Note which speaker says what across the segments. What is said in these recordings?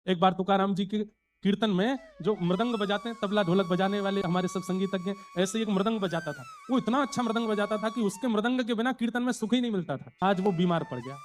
Speaker 1: एक बार तुकाराम जी के कीर्तन में जो मृदंग बजाते हैं, तबला ढोलक बजाने वाले हमारे सब संगीतज्ञ, ऐसे ही एक मृदंग बजाता था। वो इतना अच्छा मृदंग बजाता था कि उसके मृदंग के बिना कीर्तन में सुख ही नहीं मिलता था। आज वो बीमार पड़ गया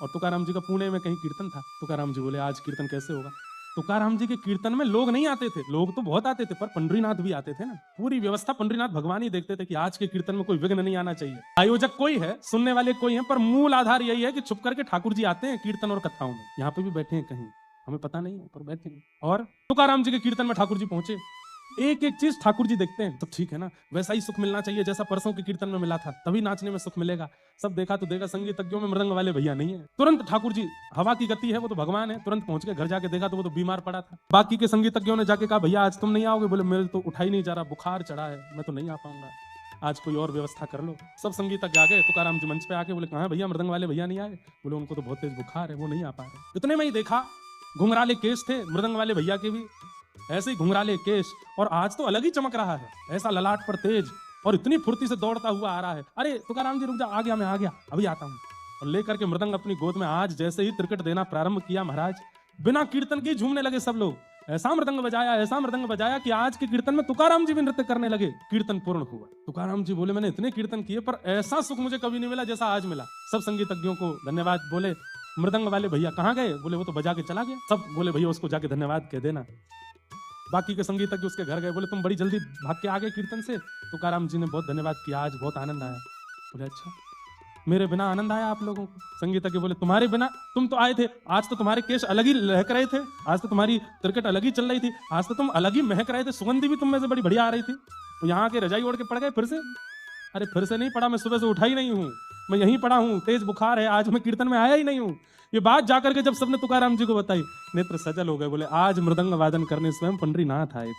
Speaker 1: और तुकाराम जी का पुणे में कहीं कीर्तन था। तुकाराम जी बोले आज कीर्तन कैसे होगा। तुकाराम जी के कीर्तन में लोग नहीं आते थे, लोग तो बहुत आते थे, पर पंडरीनाथ भी आते थे ना। पूरी व्यवस्था पंडरीनाथ भगवान ही देखते थे कि आज के कीर्तन में कोई विघ्न नहीं आना चाहिए। आयोजक कोई है, सुनने वाले कोई है, पर मूल आधार यही है कि छुप करके ठाकुर जी आते हैं कीर्तन और कथाओं में। यहाँ पे भी बैठे हैं कहीं, हमें पता नहीं है, पर बैठे हैं। और तुकाराम जी के कीर्तन में ठाकुर जी पहुंचे, एक एक चीज ठाकुर जी देखते हैं, तो ठीक है ना, वैसा ही सुख मिलना चाहिए जैसा परसों के कीर्तन में मिला था, तभी नाचने में सुख मिलेगा। सब देखा तो देखा, संगीतज्ञों में मृदंग वाले भैया नहीं है। तुरंत ठाकुर जी, हवा की गति है, वो तो भगवान है, तुरंत पहुंच के घर जाके देखा तो वो तो बीमार पड़ा था। बाकी के संगीतज्ञों ने जाके कहा भैया आज तुम नहीं आओगे। बोले मेरे तो उठा ही नहीं जा रहा, बुखार चढ़ा है, मैं तो नहीं आ पाऊंगा, आज कोई और व्यवस्था कर लो। सब संगीतज्ञ आ गए, तुकाराम जी मंच पे आके बोले कहाँ भैया मृदंग वाले भैया नहीं आए। बोले उनको तो बहुत तेज बुखार है, वो नहीं आ पा रहे। इतने में ही देखा घुंघराले केस थे मृदंग वाले भैया के भी, ऐसे ही घुंघराले केश, और आज तो अलग ही चमक रहा है, ऐसा ललाट पर तेज, और इतनी फुर्ती से दौड़ता हुआ आ रहा है। अरे तुकाराम जी रुक जा, आ गया मैं, आ गया, अभी आता हूँ। और लेकर के मृदंग अपनी गोद में आज जैसे ही त्रिकट देना प्रारंभ किया, महाराज बिना कीर्तन के झूमने लगे सब लोग। ऐसा मृदंग बजाया, ऐसा मृदंग बजाया कि आज के कीर्तन में तुकाराम जी भी नृत्य करने लगे। कीर्तन पूर्ण हुआ। तुकाराम जी बोले मैंने इतने कीर्तन किए पर ऐसा सुख मुझे कभी नहीं मिला जैसा आज मिला। सब संगीतज्ञों को धन्यवाद बोले। मृदंग वाले भैया कहाँ गए? बोले वो तो बजा के चला गया। सब बोले भैया उसको जाके धन्यवाद कह देना। बाकी के संगीतज्ञ उसके घर गए, बोले तुम बड़ी जल्दी भाग के आ गए कीर्तन से। तुकाराम जी ने बहुत धन्यवाद किया, आज बहुत आनंद आया। बोले अच्छा, मेरे बिना आनंद आया आप लोगों को? संगीतज्ञ बोले तुम्हारे बिना, तुम तो आए थे, आज तो तुम्हारे केश अलग ही लहक रहे थे, आज तो तुम्हारी क्रिकेट अलग ही चल रही थी, आज तो तुम अलग ही महक रहे थे, सुगंधी भी तुम में से बड़ी बढ़िया आ रही थी। तो यहाँ के रजाई ओढ़ के पड़ गए फिर से? अरे फिर से नहीं पड़ा, मैं सुबह से उठा ही नहीं हूँ, मैं यहीं पड़ा हूँ, तेज बुखार है, आज मैं कीर्तन में आया ही नहीं हूँ। ये बात जाकर के जब सबने तुकाराम जी को बताई, नेत्र सजल हो गए। बोले आज मृदंग वादन करने स्वयं पंडरीनाथ आए।